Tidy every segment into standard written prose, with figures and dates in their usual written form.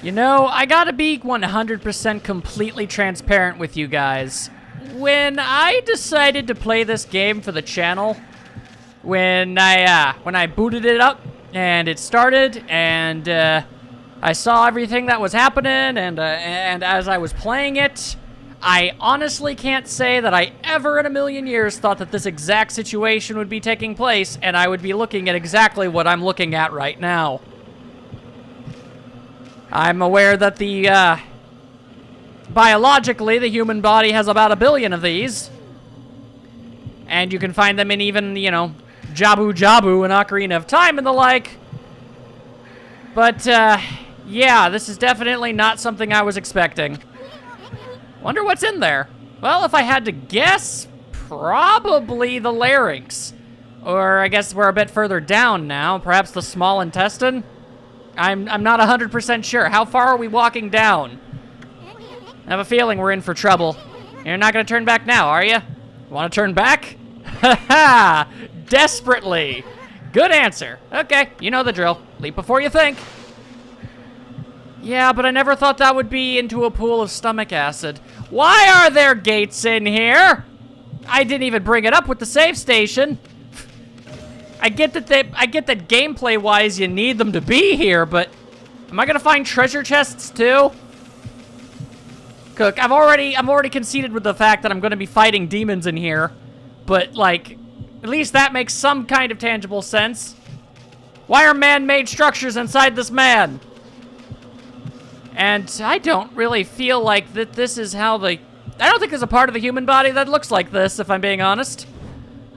You know, I gotta be 100% completely transparent with you guys. When I decided to play this game for the channel, when I booted it up and it started and I saw everything that was happening and as I was playing it, I honestly can't say that I ever in a million years thought that this exact situation would be taking place and I would be looking at exactly what I'm looking at right now. I'm aware that biologically, the human body has about 1 billion of these. And you can find them in even, you know, Jabu Jabu and Ocarina of Time and the like. But, yeah, this is definitely not something I was expecting. Wonder what's in there. Well, if I had to guess, probably the larynx. Or I guess we're a bit further down now. Perhaps the small intestine? I'm not 100% sure. How far are we walking down? I have a feeling we're in for trouble. You're not gonna turn back now, are you? Want to turn back? Haha! Desperately! Good answer. Okay, you know the drill. Leap before you think. Yeah, but I never thought that would be into a pool of stomach acid. Why are there gates in here? I didn't even bring it up with the save station. I get that gameplay-wise you need them to be here, but am I gonna find treasure chests too? Cook, I'm already conceded with the fact that I'm gonna be fighting demons in here, but like, at least that makes some kind of tangible sense. Why are man-made structures inside this man? And I don't really feel like that this is how I don't think there's a part of the human body that looks like this, if I'm being honest.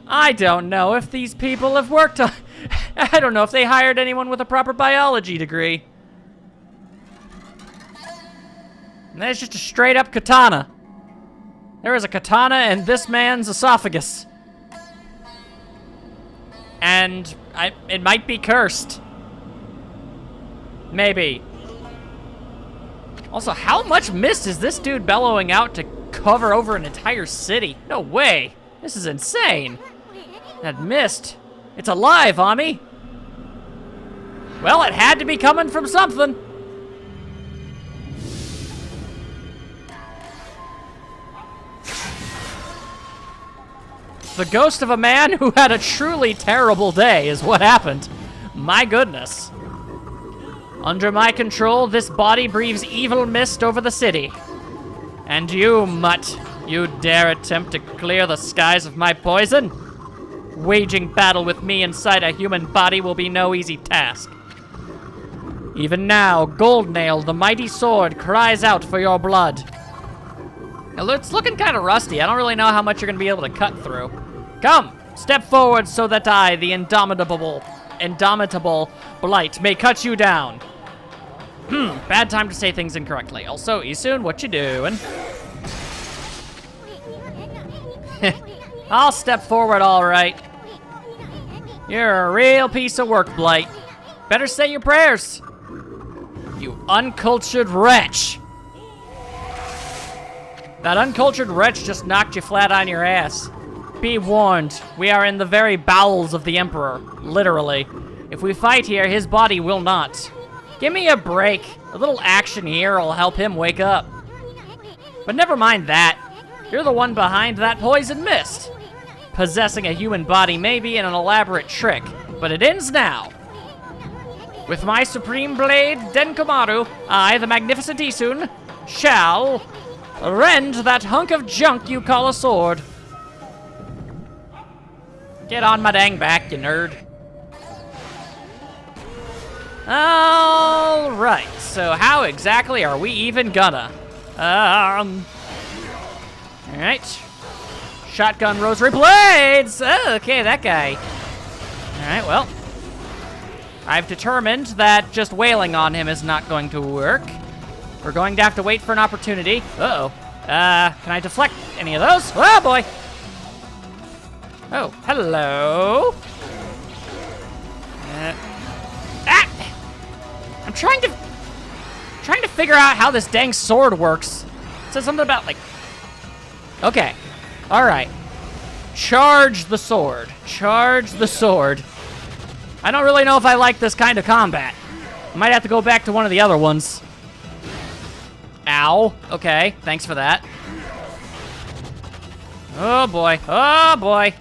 I don't know if these people have worked on... I don't know if they hired anyone with a proper biology degree. And there's just a straight-up katana. There is a katana in this man's esophagus. And it might be cursed. Maybe. Also, how much mist is this dude bellowing out to cover over an entire city? No way. This is insane. That mist. It's alive, Ami. Well, it had to be coming from something. The ghost of a man who had a truly terrible day is what happened. My goodness. Under my control, this body breathes evil mist over the city. And you, mutt, you dare attempt to clear the skies of my poison? Waging battle with me inside a human body will be no easy task. Even now, Goldnail, the mighty sword, cries out for your blood. It's looking kind of rusty. I don't really know how much you're going to be able to cut through. Come, step forward so that I, the indomitable blight, may cut you down. Bad time to say things incorrectly. Also, Isun, what you doing? I'll step forward, all right. You're a real piece of work, Blight. Better say your prayers. You uncultured wretch. That uncultured wretch just knocked you flat on your ass. Be warned, we are in the very bowels of the Emperor, literally. If we fight here, his body will not. Give me a break. A little action here will help him wake up. But never mind that. You're the one behind that poison mist. Possessing a human body may be an elaborate trick, but it ends now. With my supreme blade, Denkomaru, I, the magnificent Isun, shall rend that hunk of junk you call a sword. Get on my dang back, you nerd. All right, so how exactly are we even gonna? All right. Shotgun rosary blades! Oh, okay, that guy. All right, well. I've determined that just wailing on him is not going to work. We're going to have to wait for an opportunity. Uh-oh. Can I deflect any of those? Oh, boy. Oh, hello. I'm trying to figure out how this dang sword works. It says something about, like... Okay. All right. Charge the sword. Charge the sword. I don't really know if I like this kind of combat. I might have to go back to one of the other ones. Ow. Okay, thanks for that. Oh boy, oh boy.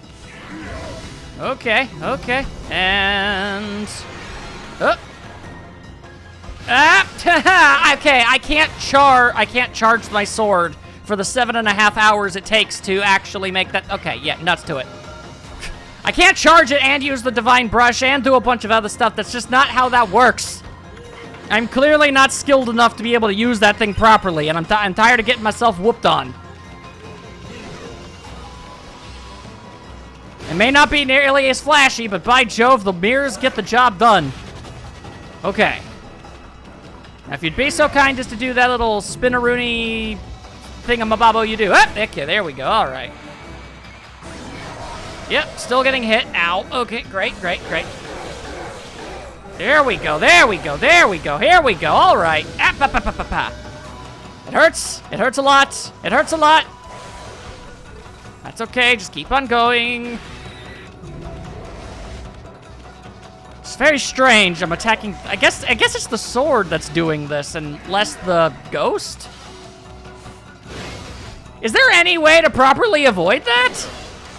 Okay, okay, and... Oh. Ah, okay, I can't charge my sword for the 7.5 hours it takes to actually make that. Okay, yeah, nuts to it. I can't charge it and use the divine brush and do a bunch of other stuff. That's just not how that works. I'm clearly not skilled enough to be able to use that thing properly, and I'm tired of getting myself whooped on. It may not be nearly as flashy, but by Jove, the mirrors get the job done. Okay. Now, if you'd be so kind as to do that little spinneroony thingamabobbo you do. Ah, okay, there we go. All right. Yep, still getting hit. Ow. Okay, great, great, great. There we go, there we go, there we go, here we go. All right. It hurts. It hurts a lot. It hurts a lot. That's okay, just keep on going. It's very strange. I'm attacking. I guess it's the sword that's doing this and less the ghost. Is there any way to properly avoid that?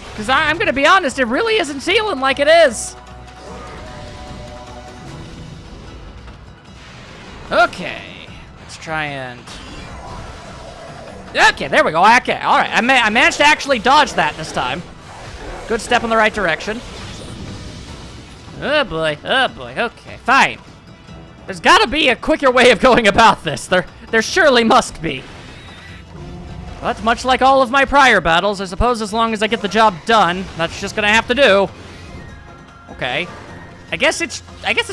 Because I'm gonna be honest, it really isn't feeling like it is. Okay, let's try and... Okay, there we go. Okay, all right. I managed to actually dodge that this time. Good step in the right direction. Oh boy, okay, fine. There's gotta be a quicker way of going about this. There surely must be. But much like all of my prior battles, I suppose as long as I get the job done, that's just gonna have to do. Okay. I guess it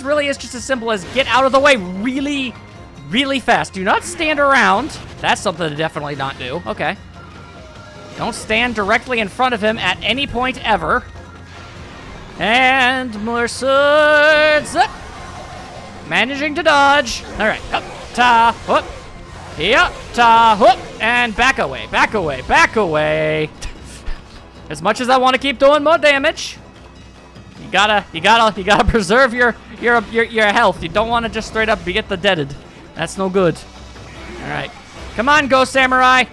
really is just as simple as get out of the way really, really fast. Do not stand around. That's something to definitely not do. Okay. Don't stand directly in front of him at any point ever. And more swords. Up. Managing to dodge. All right. Up, ta, whoop. Yep, ta, whoop. And back away, back away, back away. As much as I want to keep doing more damage, you gotta preserve your health. You don't want to just straight up get the deaded. That's no good. All right, come on, Ghost Samurai.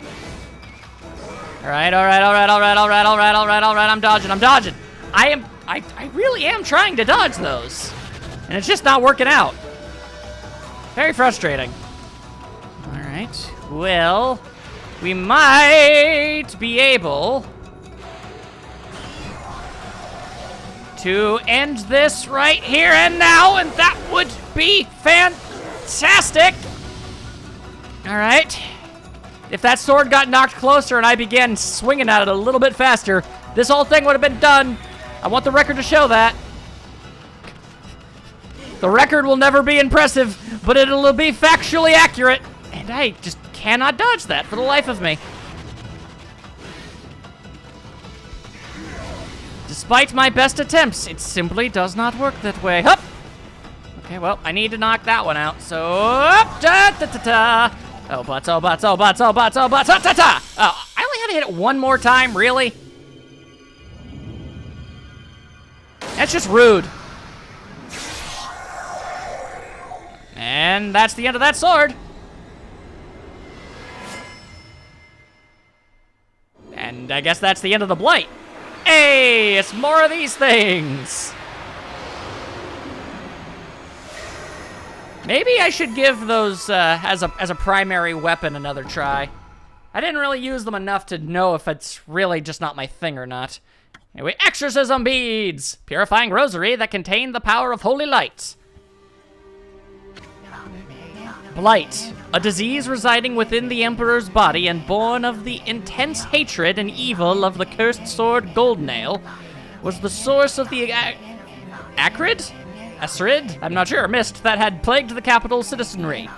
All right. I'm dodging. I really am trying to dodge those, and it's just not working out. Very frustrating. All right. Well, we might be able to end this right here and now, and that would be fantastic. All right. If that sword got knocked closer and I began swinging at it a little bit faster, this whole thing would have been done. I want the record to show that. The record will never be impressive, but it'll be factually accurate, and I just cannot dodge that for the life of me. Despite my best attempts, it simply does not work that way. Hup! Okay, well, I need to knock that one out, so... Da-da-da-da. Oh, butts, oh, butts, oh, butts, oh, butts, oh, butts, ta-ta! Oh, I only had to hit it one more time, really? That's just rude. And that's the end of that sword. And I guess that's the end of the blight. Hey, it's more of these things. Maybe I should give those as a primary weapon another try. I didn't really use them enough to know if it's really just not my thing or not. Anyway, exorcism beads! Purifying rosary that contain the power of holy light. Blight, a disease residing within the Emperor's body and born of the intense hatred and evil of the cursed sword Goldnail, was the source of the acrid? I'm not sure, mist that had plagued the capital's citizenry.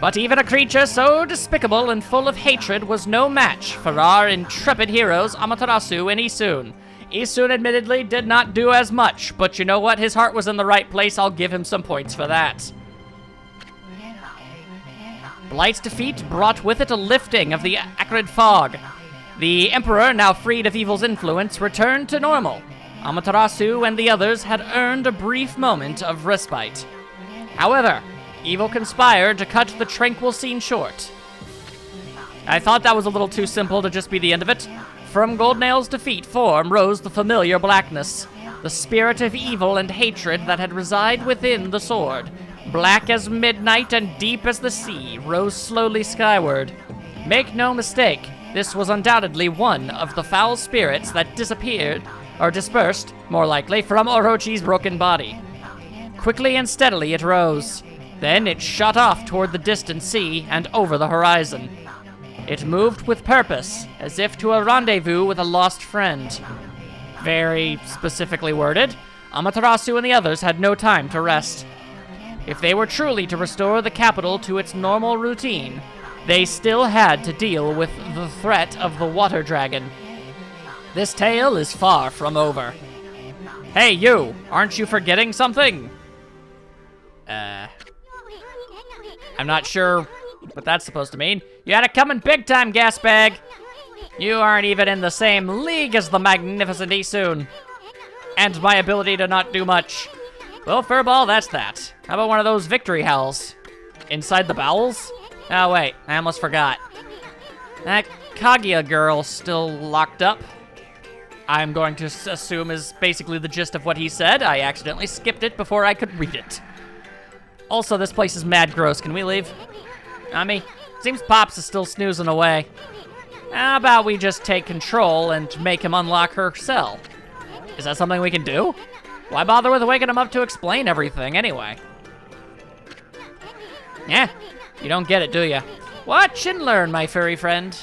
But even a creature so despicable and full of hatred was no match for our intrepid heroes Amaterasu and Isun. Isun admittedly did not do as much, but you know what? His heart was in the right place. I'll give him some points for that. Blight's defeat brought with it a lifting of the acrid fog. The Emperor, now freed of evil's influence, returned to normal. Amaterasu and the others had earned a brief moment of respite. However, evil conspired to cut the tranquil scene short. I thought that was a little too simple to just be the end of it. From Goldnail's defeat form rose the familiar blackness, the spirit of evil and hatred that had resided within the sword. Black as midnight and deep as the sea, rose slowly skyward. Make no mistake, this was undoubtedly one of the foul spirits that disappeared, or dispersed, more likely, from Orochi's broken body. Quickly and steadily it rose. Then it shot off toward the distant sea and over the horizon. It moved with purpose, as if to a rendezvous with a lost friend. Very specifically worded, Amaterasu and the others had no time to rest. If they were truly to restore the capital to its normal routine, they still had to deal with the threat of the water dragon. This tale is far from over. Hey, you! Aren't you forgetting something? I'm not sure what that's supposed to mean. You had it coming big time, gas bag! You aren't even in the same league as the magnificent Isun. And my ability to not do much. Well, Furball, that's that. How about one of those victory howls? Inside the bowels? Oh, wait, I almost forgot. That Kaguya girl still locked up. I'm going to assume is basically the gist of what he said. I accidentally skipped it before I could read it. Also, this place is mad gross. Can we leave? Ami, seems Pops is still snoozing away. How about we just take control and make him unlock her cell? Is that something we can do? Why bother with waking him up to explain everything anyway? Yeah, you don't get it, do ya? Watch and learn, my furry friend.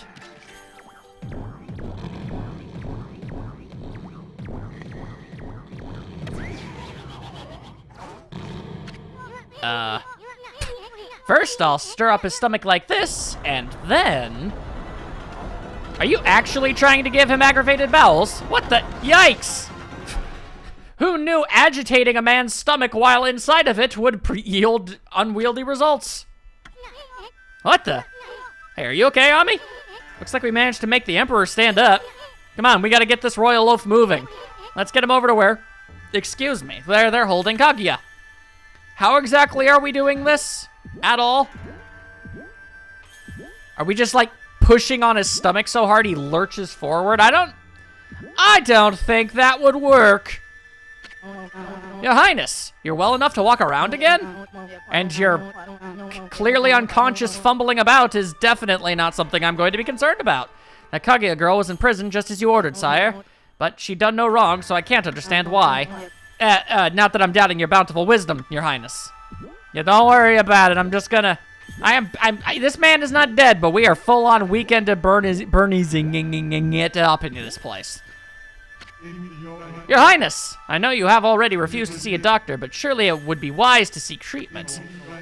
First I'll stir up his stomach like this, and then... Are you actually trying to give him aggravated bowels? What the... Yikes! Who knew agitating a man's stomach while inside of it would yield unwieldy results? What the? Hey, are you okay, Ami? Looks like we managed to make the Emperor stand up. Come on, we gotta get this royal loaf moving. Let's get him over to where... Excuse me, they're holding Kaguya. How exactly are we doing this? At all? Are we just, like, pushing on his stomach so hard he lurches forward? I don't think that would work. Your Highness, you're well enough to walk around again? And your clearly unconscious fumbling about is definitely not something I'm going to be concerned about. That Kaguya girl was in prison just as you ordered, sire. But she done no wrong, so I can't understand why. Not that I'm doubting your bountiful wisdom, your Highness. Yeah, don't worry about it. I'm just gonna... this man is not dead, but we are full-on weekend of Berniesing it up into this place. Your Highness, I know you have already refused to see a doctor, but surely it would be wise to seek treatment.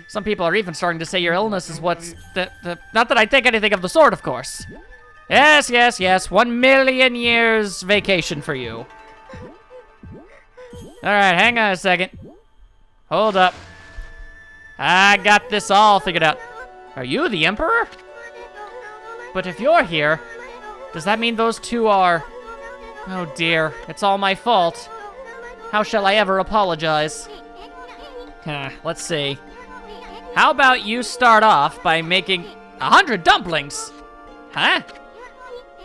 Some people are even starting to say your illness is what's... Not that I think anything of the sort, of course. Yes, yes, yes. 1,000,000 years vacation for you. Alright, hang on a second. Hold up. I got this all figured out. Are you the Emperor? But if you're here, does that mean those two are... Oh dear, it's all my fault. How shall I ever apologize? Let's see. How about you start off by making 100 dumplings? Huh?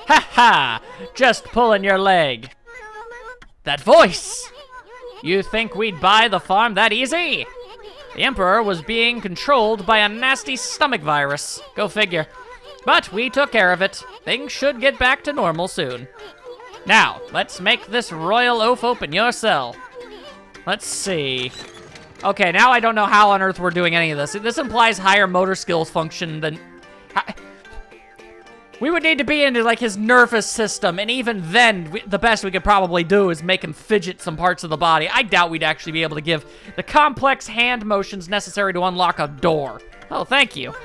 Ha ha! Just pulling your leg. That voice! You think we'd buy the farm that easy? The Emperor was being controlled by a nasty stomach virus. Go figure. But we took care of it. Things should get back to normal soon. Now, let's make this royal oaf open your cell. Let's see. Okay, now I don't know how on earth we're doing any of this. This implies higher motor skills function than... We would need to be into, like, his nervous system, and even then, the best we could probably do is make him fidget some parts of the body. I doubt we'd actually be able to give the complex hand motions necessary to unlock a door. Oh, thank you.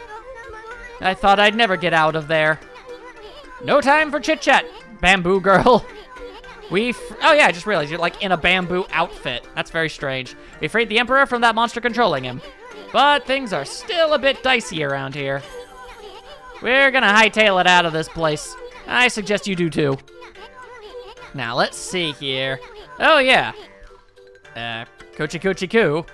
I thought I'd never get out of there. No time for chit-chat, bamboo girl. Oh yeah, I just realized you're, like, in a bamboo outfit. That's very strange. We freed the Emperor from that monster controlling him. But things are still a bit dicey around here. We're gonna hightail it out of this place. I suggest you do too. Now, let's see here. Oh, yeah. Coochie coochie coo.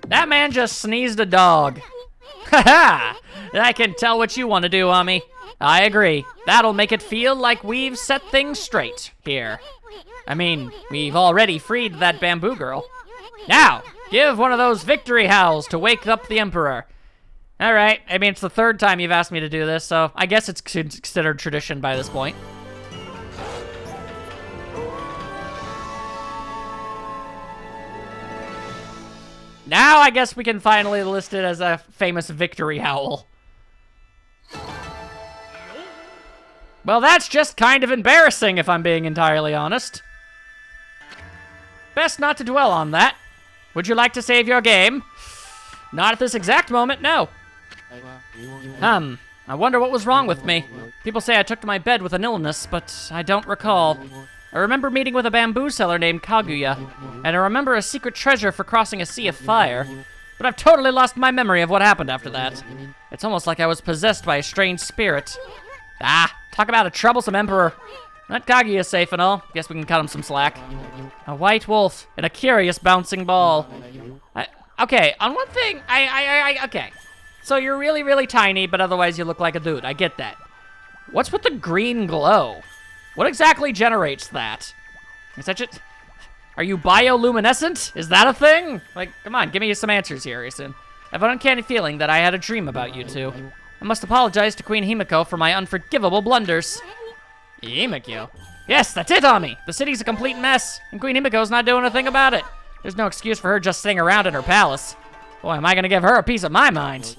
That man just sneezed a dog. Haha! I can tell what you want to do, Okami. I agree. That'll make it feel like we've set things straight here. I mean, we've already freed that bamboo girl. Now, give one of those victory howls to wake up the Emperor. All right, I mean, it's the third time you've asked me to do this, so I guess it's considered tradition by this point. Now I guess we can finally list it as a famous victory howl. Well, that's just kind of embarrassing, if I'm being entirely honest. Best not to dwell on that. Would you like to save your game? Not at this exact moment, no. I wonder what was wrong with me. People say I took to my bed with an illness, but I don't recall. I remember meeting with a bamboo seller named Kaguya, and I remember a secret treasure for crossing a sea of fire. But I've totally lost my memory of what happened after that. It's almost like I was possessed by a strange spirit. Ah, talk about a troublesome emperor. That Kaguya's safe and all. Guess we can cut him some slack. A white wolf and a curious bouncing ball. Okay, on one thing, okay. So you're really, really tiny, but otherwise you look like a dude. I get that. What's with the green glow? What exactly generates that? Is that just... Are you bioluminescent? Is that a thing? Like, come on, give me some answers here, Isun. I have an uncanny feeling that I had a dream about you two. I must apologize to Queen Himiko for my unforgivable blunders. Himiko? Yes, that's it, Okami. The city's a complete mess, and Queen Himiko's not doing a thing about it. There's no excuse for her just sitting around in her palace. Boy, am I gonna give her a piece of my mind.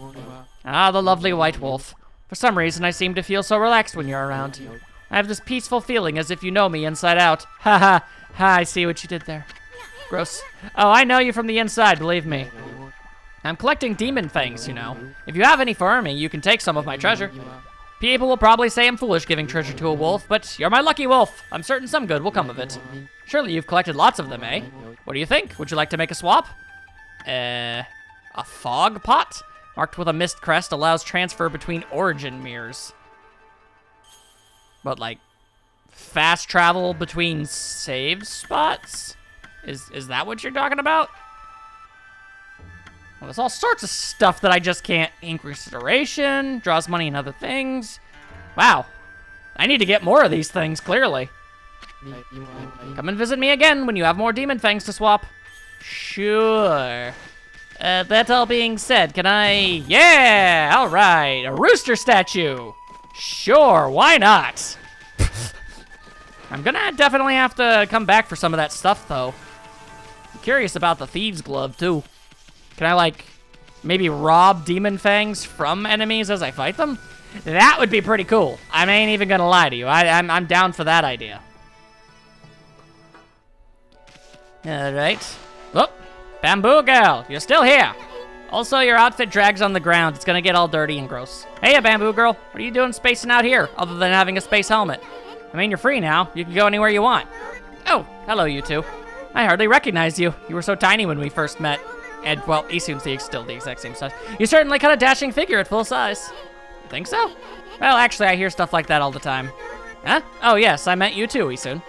Ah, the lovely white wolf. For some reason, I seem to feel so relaxed when you're around. I have this peaceful feeling as if you know me inside out. Ha ha. Ha, I see what you did there. Gross. Oh, I know you from the inside, believe me. I'm collecting demon fangs, you know. If you have any for me, you can take some of my treasure. People will probably say I'm foolish giving treasure to a wolf, but you're my lucky wolf. I'm certain some good will come of it. Surely you've collected lots of them, eh? What do you think? Would you like to make a swap? A fog pot? Marked with a mist crest allows transfer between origin mirrors. But like, fast travel between save spots? Is that what you're talking about? Well, there's all sorts of stuff that I just can't. Ink restoration, draws money and other things. Wow. I need to get more of these things, clearly. Come and visit me again when you have more demon fangs to swap. Sure. That all being said, can I... Yeah! All right, a rooster statue. Sure, why not? I'm gonna definitely have to come back for some of that stuff, though. I'm curious about the thieves' glove, too. Can I, like, maybe rob demon fangs from enemies as I fight them? That would be pretty cool. I ain't even gonna lie to you. I'm down for that idea. All right. Oh, Bamboo Girl, you're still here. Also, your outfit drags on the ground. It's gonna get all dirty and gross. Hey, Bamboo Girl, what are you doing spacing out here, other than having a space helmet? I mean, you're free now. You can go anywhere you want. Oh, hello, you two. I hardly recognized you. You were so tiny when we first met. And, well, Isun's still the exact same size. You certainly cut a dashing figure at full size. You think so? Well, actually, I hear stuff like that all the time. Huh? Oh, yes, I meant you too, Isun.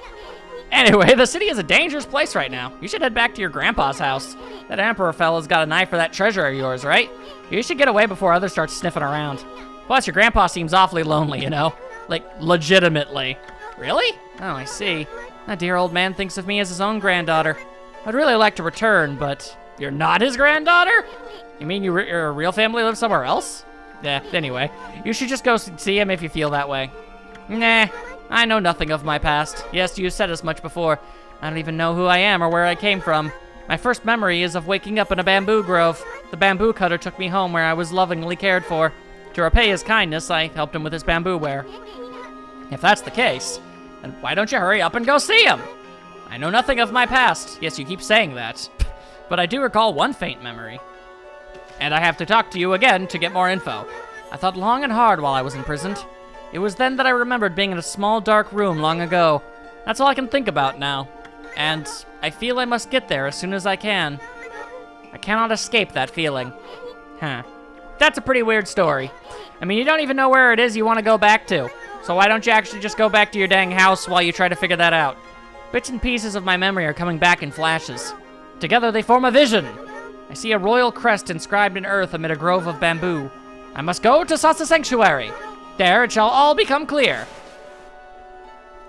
Anyway, the city is a dangerous place right now. You should head back to your grandpa's house. That emperor fella's got an eye for that treasure of yours, right? You should get away before others start sniffing around. Plus, your grandpa seems awfully lonely, you know? Like, legitimately. Really? Oh, I see. That dear old man thinks of me as his own granddaughter. I'd really like to return, but... You're not his granddaughter? You mean your real family lives somewhere else? Yeah, anyway. You should just go see him if you feel that way. Nah, I know nothing of my past. Yes, you said as much before. I don't even know who I am or where I came from. My first memory is of waking up in a bamboo grove. The bamboo cutter took me home where I was lovingly cared for. To repay his kindness, I helped him with his bamboo ware. If that's the case, then why don't you hurry up and go see him? I know nothing of my past. Yes, you keep saying that. But I do recall one faint memory. And I have to talk to you again to get more info. I thought long and hard while I was imprisoned. It was then that I remembered being in a small dark room long ago. That's all I can think about now. And I feel I must get there as soon as I can. I cannot escape that feeling. Huh. That's a pretty weird story. I mean, you don't even know where it is you want to go back to. So why don't you actually just go back to your dang house while you try to figure that out? Bits and pieces of my memory are coming back in flashes. Together they form a vision. I see a royal crest inscribed in earth amid a grove of bamboo. I must go to Sasa Sanctuary. There it shall all become clear.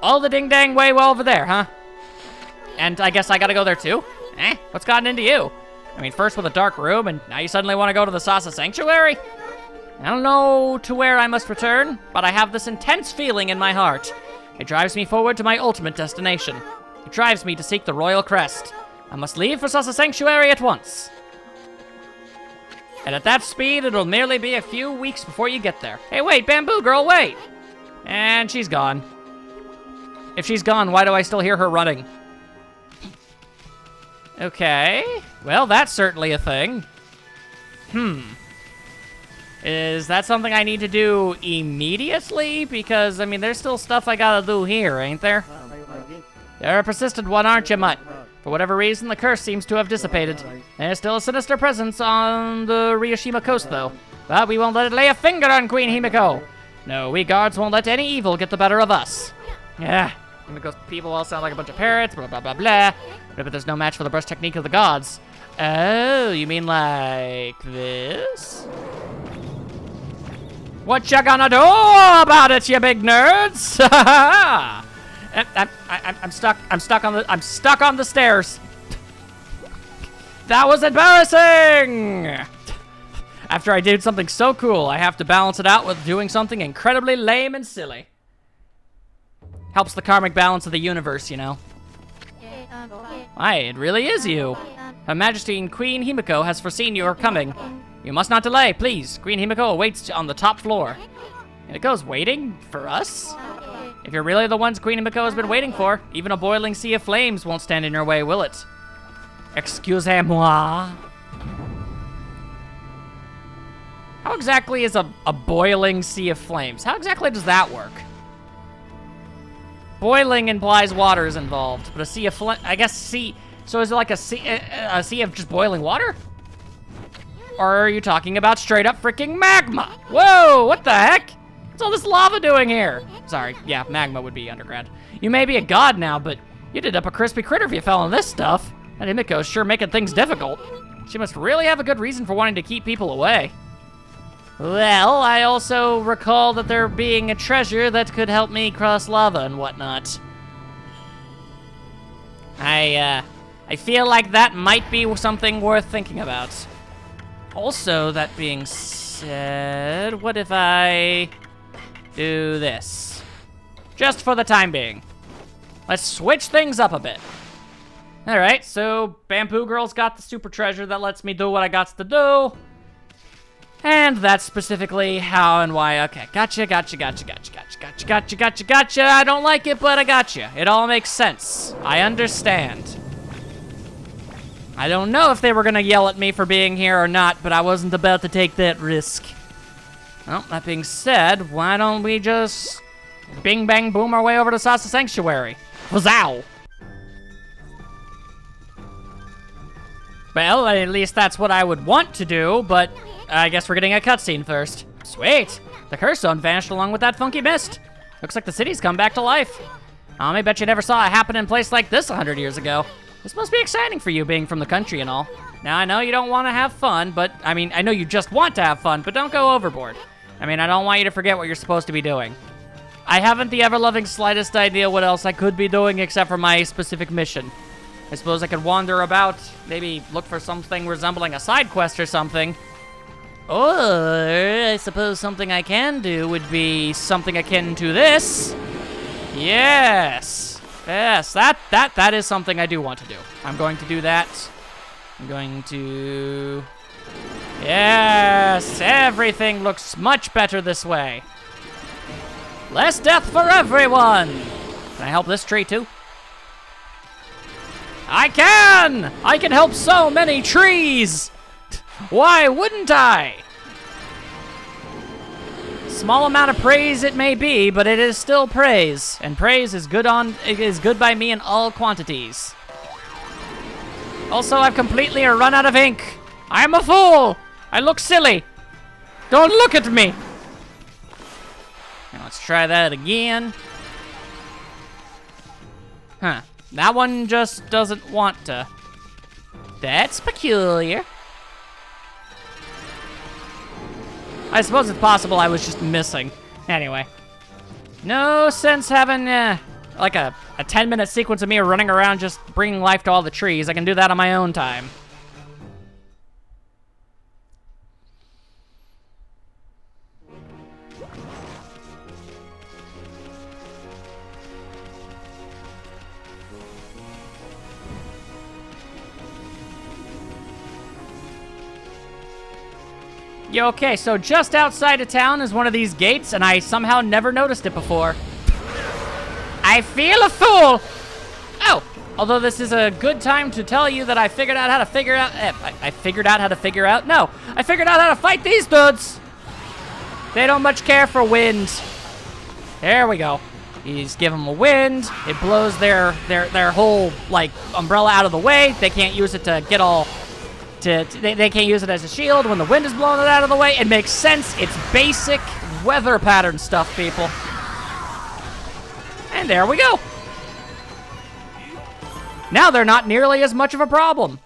All the ding-dang way well over there, huh? And I guess I gotta go there too? Eh? What's gotten into you? I mean, first with a dark room, and now you suddenly want to go to the Sasa Sanctuary? I don't know to where I must return, but I have this intense feeling in my heart. It drives me forward to my ultimate destination. It drives me to seek the royal crest. I must leave for Sasa Sanctuary at once. And at that speed, it'll merely be a few weeks before you get there. Hey, wait, Bamboo Girl, wait! And she's gone. If she's gone, why do I still hear her running? Okay, well, that's certainly a thing. Is that something I need to do immediately? Because, I mean, there's still stuff I gotta do here, ain't there? You're a persistent one, aren't you, Mutt? For whatever reason, the curse seems to have dissipated. There's still a sinister presence on the Ryoshima coast, though. But we won't let it lay a finger on Queen Himiko. No, we guards won't let any evil get the better of us. Yeah, Himiko's people all sound like a bunch of parrots, blah, blah, blah, blah. But there's no match for the brush technique of the gods. Oh, you mean like this? What you gonna do about it, you big nerds? I'm stuck. I'm stuck on the stairs. That was embarrassing. After I did something so cool, I have to balance it out with doing something incredibly lame and silly. Helps the karmic balance of the universe, you know. Aye, it really is you. Her Majesty and Queen Himiko has foreseen your coming. You must not delay, please. Queen Himiko awaits on the top floor. Himiko's waiting for us? If you're really the ones Queen Himiko has been waiting for, even a boiling sea of flames won't stand in your way, will it? Excusez-moi. How exactly is a boiling sea of flames? How exactly does that work? Boiling implies water is involved, but a sea of I guess sea. So is it like a sea of just boiling water? Or are you talking about straight up freaking magma? Whoa, what the heck? What's all this lava doing here? Sorry, yeah, magma would be underground. You may be a god now, but you did up a crispy critter if you fell in this stuff. That Himiko's sure making things difficult. She must really have a good reason for wanting to keep people away. Well, I also recall that there being a treasure that could help me cross lava and whatnot. I feel like that might be something worth thinking about. Also, that being said, what if I do this? Just for the time being. Let's switch things up a bit. Alright, so Bamboo Girl's got the super treasure that lets me do what I got to do. And that's specifically how and why. Okay, gotcha. I don't like it, but I gotcha. It all makes sense. I understand. I don't know if they were gonna yell at me for being here or not, but I wasn't about to take that risk. Well, that being said, why don't we just bing bang boom our way over to Sasa Sanctuary? Wazzow! Well, at least that's what I would want to do, but I guess we're getting a cutscene first. Sweet! The curse zone vanished along with that funky mist. Looks like the city's come back to life. I bet you never saw it happen in a place like this 100 years ago. This must be exciting for you being from the country and all. Now, I know you don't want to have fun, but, I mean, I know you just want to have fun, but don't go overboard. I mean, I don't want you to forget what you're supposed to be doing. I haven't the ever-loving slightest idea what else I could be doing except for my specific mission. I suppose I could wander about, maybe look for something resembling a side quest or something. Or, I suppose something I can do would be something akin to this. Yes. Yes, that is something I do want to do. I'm going to do that. I'm going to... Yes, everything looks much better this way. Less death for everyone. Can I help this tree too? I can! I can help so many trees! Why wouldn't I? Small amount of praise it may be, but it is still praise, and praise is good by me in all quantities. Also, I've completely run out of ink. I am a fool. I look silly. Don't look at me. Now let's try that again. Huh. That one just doesn't want to. That's peculiar. I suppose it's possible I was just missing. Anyway. No sense having, like a 10-minute sequence of me running around just bringing life to all the trees. I can do that on my own time. Yeah, okay, so just outside of town is one of these gates, and I somehow never noticed it before. I feel a fool! Oh, although this is a good time to tell you that I figured out how to figure out... I figured out how to figure out? No, I figured out how to fight these dudes! They don't much care for wind. There we go. He's give them a wind. It blows their whole, like, umbrella out of the way. They can't use it to get all... They can't use it as a shield when the wind is blowing it out of the way. It makes sense. It's basic weather pattern stuff, people. And there we go. Now they're not nearly as much of a problem.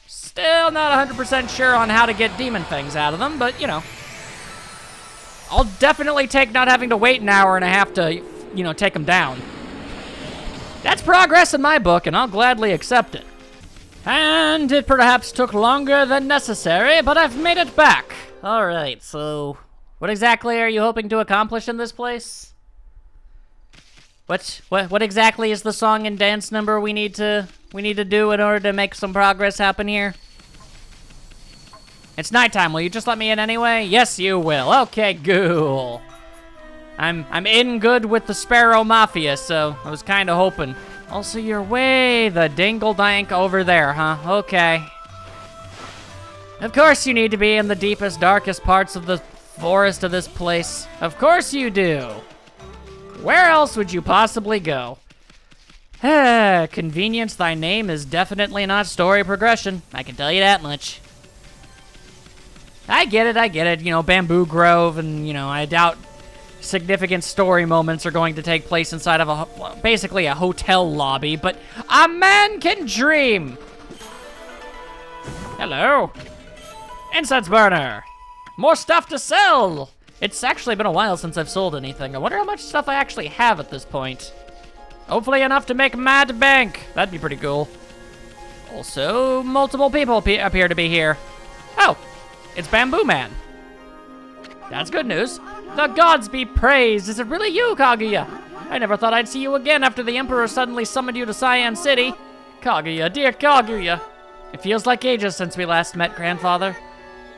Still not 100% sure on how to get demon fangs out of them, but, you know. I'll definitely take not having to wait an hour and a half to, you know, take them down. That's progress in my book, and I'll gladly accept it. And it perhaps took longer than necessary, but I've made it back. All right, so what exactly are you hoping to accomplish in this place? What exactly is the song and dance number we need to do in order to make some progress happen here? It's nighttime. Will you just let me in anyway? Yes, you will. Okay, cool. I'm in good with the Sparrow Mafia, so I was kind of hoping. Also, you're way the dingle-dank over there, huh? Okay. Of course you need to be in the deepest, darkest parts of the forest of this place. Of course you do. Where else would you possibly go? Convenience thy name is definitely not story progression. I can tell you that much. I get it. You know, Bamboo Grove, and, you know, I doubt significant story moments are going to take place inside of basically a hotel lobby, but a man can dream. Hello. Incense burner. More stuff to sell. It's actually been a while since I've sold anything. I wonder how much stuff I actually have at this point. Hopefully enough to make mad bank. That'd be pretty cool. Also, multiple people appear to be here. Oh, it's Bamboo Man. That's good news. The gods be praised. Is it really you, Kaguya? I never thought I'd see you again after the Emperor suddenly summoned you to Cyan City. Kaguya, dear Kaguya. It feels like ages since we last met, Grandfather.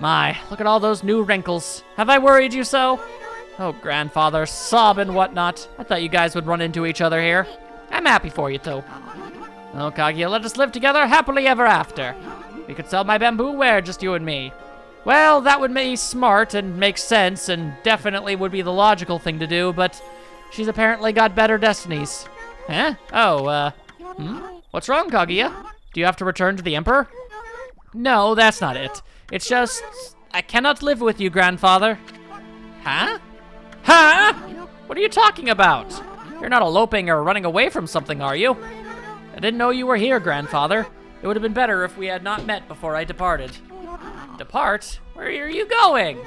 My, look at all those new wrinkles. Have I worried you so? Oh, Grandfather, sob and whatnot. I thought you guys would run into each other here. I'm happy for you, too. Oh, Kaguya, let us live together happily ever after. We could sell my bamboo ware, just you and me. Well, that would be smart and make sense and definitely would be the logical thing to do, but she's apparently got better destinies. Huh? Oh, What's wrong, Kaguya? Do you have to return to the Emperor? No, that's not it. It's just, I cannot live with you, Grandfather. Huh? Huh? What are you talking about? You're not eloping or running away from something, are you? I didn't know you were here, Grandfather. It would have been better if we had not met before I departed. Depart? Where are you going?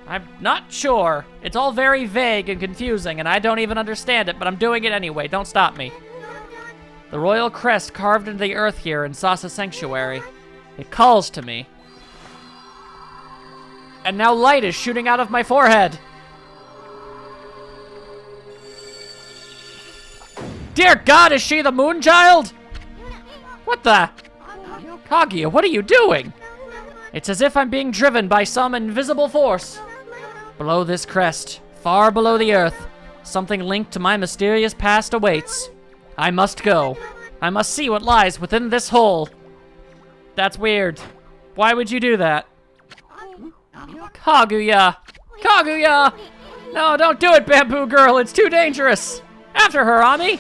I'm not sure. It's all very vague and confusing, and I don't even understand it, but I'm doing it anyway. Don't stop me. The royal crest carved into the earth here in Sasa Sanctuary. It calls to me. And now light is shooting out of my forehead. Dear God, is she the moon child? What the? Kaguya, what are you doing? It's as if I'm being driven by some invisible force. Below this crest, far below the earth, something linked to my mysterious past awaits. I must go. I must see what lies within this hole. That's weird. Why would you do that? Kaguya! Kaguya! No, don't do it, Bamboo Girl. It's too dangerous. After her, Ami.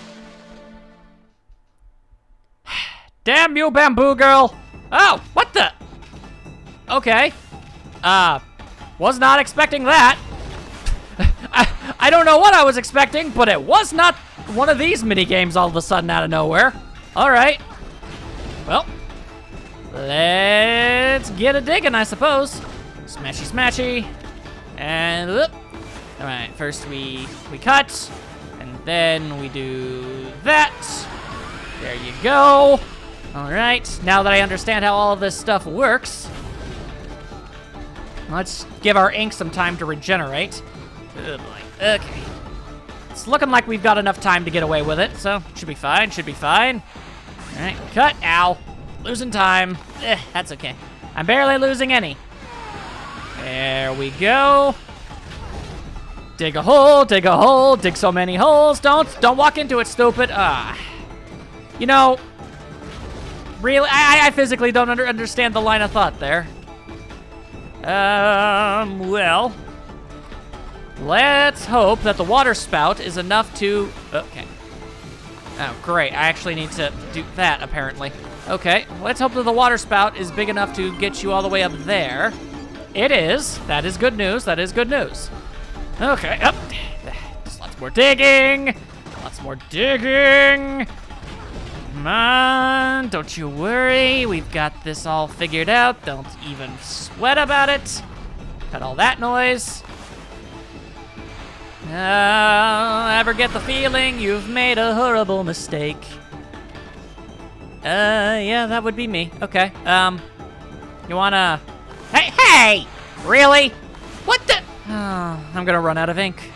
Damn you, Bamboo Girl. Oh, what the? Okay. Was not expecting that. I don't know what I was expecting, but it was not one of these mini games all of a sudden out of nowhere. All right. Well, let's get a digging, I suppose. Smashy, smashy. And, whoop. All right, first we cut, and then we do that. There you go. All right, now that I understand how all of this stuff works, let's give our ink some time to regenerate. Oh boy, okay. It's looking like we've got enough time to get away with it, so should be fine, should be fine. All right, cut, ow. Losing time, that's okay. I'm barely losing any. There we go. Dig a hole, dig so many holes. Don't walk into it, stupid. You know, really, I physically don't understand the line of thought there. Well, let's hope that the water spout is enough to, okay. Oh, great, I actually need to do that, apparently. Okay, let's hope that the water spout is big enough to get you all the way up there. It is. That is good news, that is good news. Okay, up. Just lots more digging. Lots more digging. Come on, don't you worry. We've got this all figured out. Don't even sweat about it. Cut all that noise. Ever get the feeling you've made a horrible mistake? Yeah, that would be me. Okay, you wanna... Hey! Really? What the... Oh, I'm gonna run out of ink.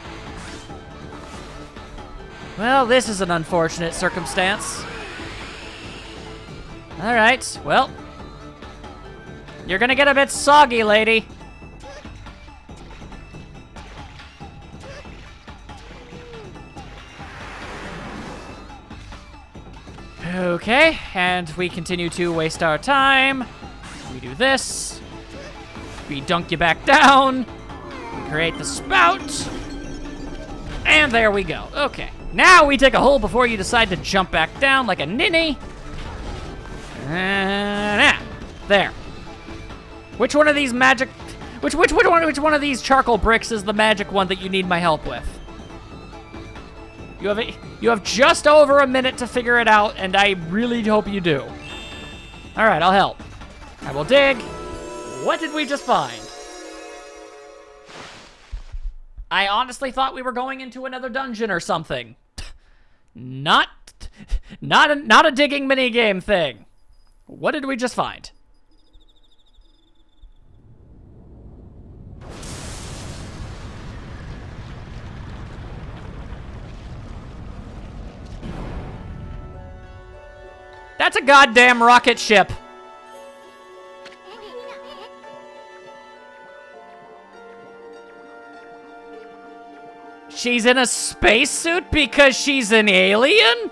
Well, this is an unfortunate circumstance. All right, well. You're gonna get a bit soggy, lady. Okay, and we continue to waste our time. We do this. We dunk you back down. We create the spout. And there we go. Okay. Now we dig a hole before you decide to jump back down like a ninny. There. Which one of these magic... Which one of these charcoal bricks is the magic one that you need my help with? You have just over a minute to figure it out, and I really hope you do. All right, I'll help. I will dig. What did we just find? I honestly thought we were going into another dungeon or something. Not a digging minigame thing. What did we just find? That's a goddamn rocket ship. She's in a spacesuit because she's an alien?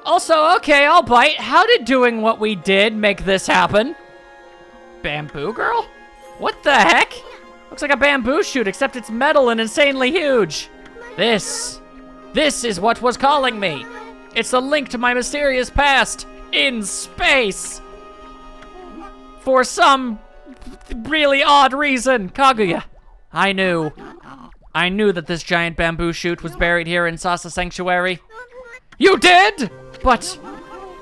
Also, okay, I'll bite. How did doing what we did make this happen? Bamboo girl? What the heck? Looks like a bamboo shoot, except it's metal and insanely huge. This is what was calling me. It's a link to my mysterious past in space. For some really odd reason. Kaguya, I knew that this giant bamboo shoot was buried here in Sasa Sanctuary. You did? But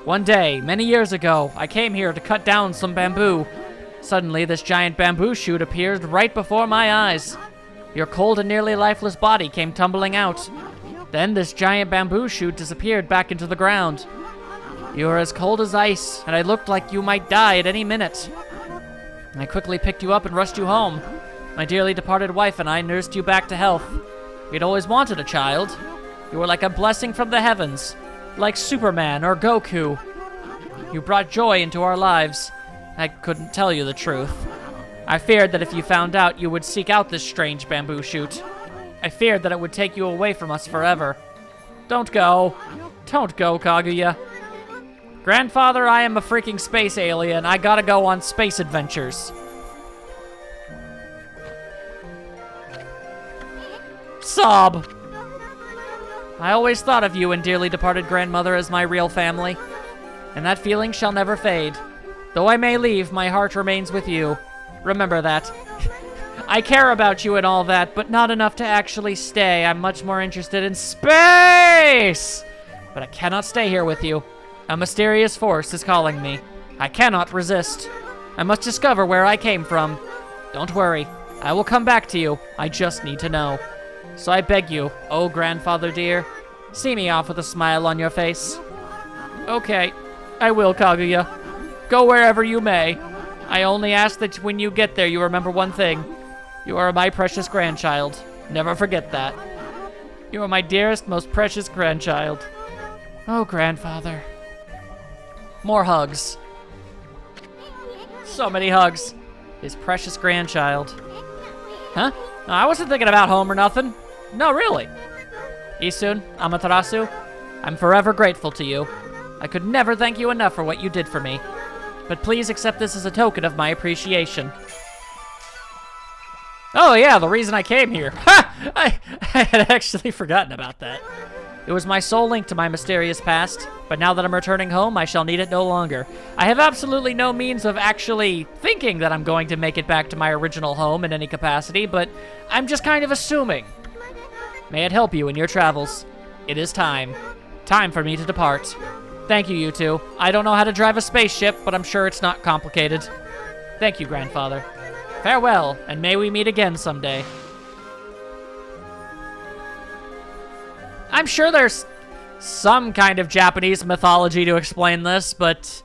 one day, many years ago, I came here to cut down some bamboo. Suddenly, this giant bamboo shoot appeared right before my eyes. Your cold and nearly lifeless body came tumbling out. Then this giant bamboo shoot disappeared back into the ground. You were as cold as ice, and I looked like you might die at any minute. I quickly picked you up and rushed you home. My dearly departed wife and I nursed you back to health. We'd always wanted a child. You were like a blessing from the heavens, like Superman or Goku. You brought joy into our lives. I couldn't tell you the truth. I feared that if you found out, you would seek out this strange bamboo shoot. I feared that it would take you away from us forever. Don't go. Don't go, Kaguya. Grandfather, I am a freaking space alien. I gotta go on space adventures. Sob. I always thought of you and dearly departed grandmother as my real family, and that feeling shall never fade. Though I may leave, my heart remains with you. Remember that. I care about you and all that, but not enough to actually stay. I'm much more interested in space! But I cannot stay here with you. A mysterious force is calling me. I cannot resist. I must discover where I came from. Don't worry. I will come back to you. I just need to know. So I beg you, oh grandfather dear, see me off with a smile on your face. Okay, I will, Kaguya. Go wherever you may. I only ask that when you get there, you remember one thing. You are my precious grandchild. Never forget that. You are my dearest, most precious grandchild. Oh, grandfather. More hugs. So many hugs. His precious grandchild. Huh? No, I wasn't thinking about home or nothing. No, really. Isun, Amaterasu, I'm forever grateful to you. I could never thank you enough for what you did for me. But please accept this as a token of my appreciation. Oh yeah, the reason I came here. Ha! I had actually forgotten about that. It was my sole link to my mysterious past, but now that I'm returning home, I shall need it no longer. I have absolutely no means of actually thinking that I'm going to make it back to my original home in any capacity, but I'm just kind of assuming. May it help you in your travels. It is time. Time for me to depart. Thank you, you two. I don't know how to drive a spaceship, but I'm sure it's not complicated. Thank you, grandfather. Farewell, and may we meet again someday. I'm sure there's some kind of Japanese mythology to explain this, but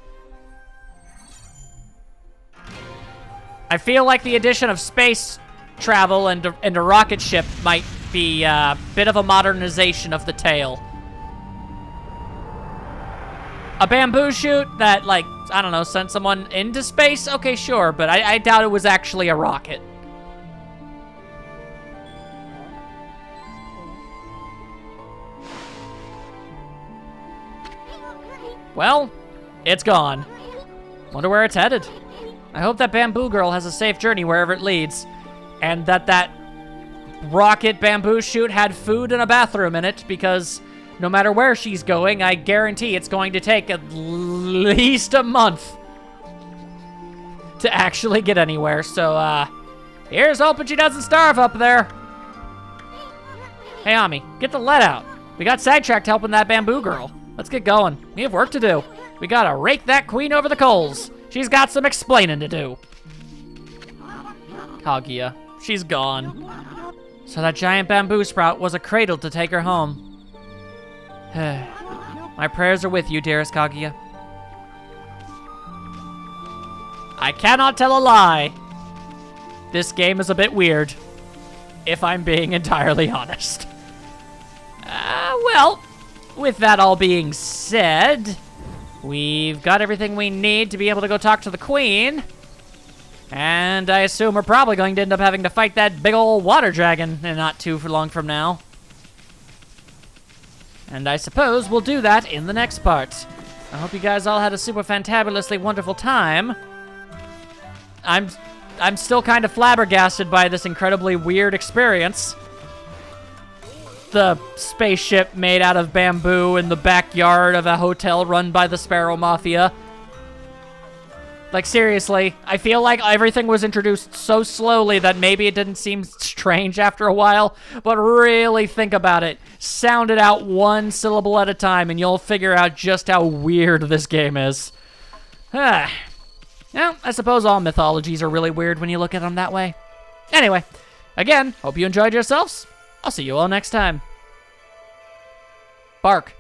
I feel like the addition of space travel and a rocket ship might be a bit of a modernization of the tale. A bamboo shoot that, like, I don't know, sent someone into space? Okay, sure, but I doubt it was actually a rocket. Well, it's gone. Wonder where it's headed. I hope that bamboo girl has a safe journey wherever it leads, and that rocket bamboo shoot had food and a bathroom in it, because no matter where she's going, I guarantee it's going to take at least a month to actually get anywhere. So, here's hoping she doesn't starve up there. Hey, Ami, get the lead out. We got sidetracked helping that bamboo girl. Let's get going. We have work to do. We gotta rake that queen over the coals. She's got some explaining to do. Kaguya, she's gone. So that giant bamboo sprout was a cradle to take her home. My prayers are with you, dearest Kaguya. I cannot tell a lie. This game is a bit weird, if I'm being entirely honest. Well, with that all being said, we've got everything we need to be able to go talk to the queen. And I assume we're probably going to end up having to fight that big old water dragon in not too long from now. And I suppose we'll do that in the next part. I hope you guys all had a super fantabulously wonderful time. I'm still kind of flabbergasted by this incredibly weird experience. The spaceship made out of bamboo in the backyard of a hotel run by the Sparrow Mafia. Like, seriously, I feel like everything was introduced so slowly that maybe it didn't seem strange after a while, but really think about it. Sound it out one syllable at a time, and you'll figure out just how weird this game is. Well, I suppose all mythologies are really weird when you look at them that way. Anyway, again, hope you enjoyed yourselves. I'll see you all next time. Bark.